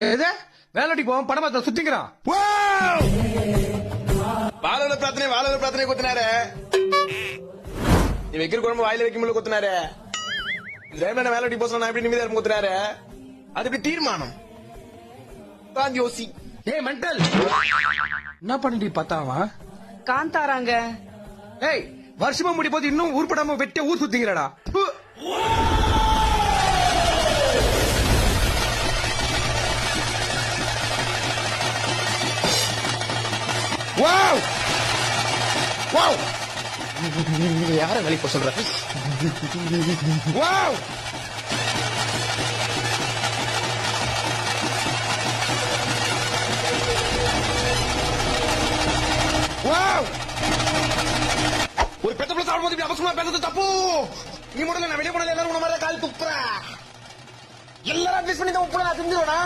எது வேலைக்கு போவோம் படமா சுத்திக்கிறான். வாழல பிரார்த்தனை குத்துனாரு. நீ வைக்கிற குழம்பு வாயில வைக்கும் போது குத்துனாரு. வேலைக்கு போக நான் எப்படி நிம்மதியா இருக்கும் குத்துனாரு. அது எப்படி தீர்மானம் தான் யோசி. ஏய் மென்டல் என்ன பண்ணிட்டு பார்த்தாவா காந்தாராங்க. ஏய் வருஷமா முடி போது இன்னும் ஊர்படாம வெட்ட ஊர் சுத்திக்கிறடா. வாவ் வாவ் யார வேலைக்கு போக சொல்ற? வாவ் வாவ் ஒரு பெத்த பிள்ளை சாப்பிடும்போது அவசரமா பேசுறது தப்பு. நீ முதல்ல நான் வெளியே போனது எல்லாரும் உன மாதிரி கால் துப்புற. எல்லாரும் அட்வைஸ் பண்ணி தான் உப்புல நான் செஞ்சிருவேனா?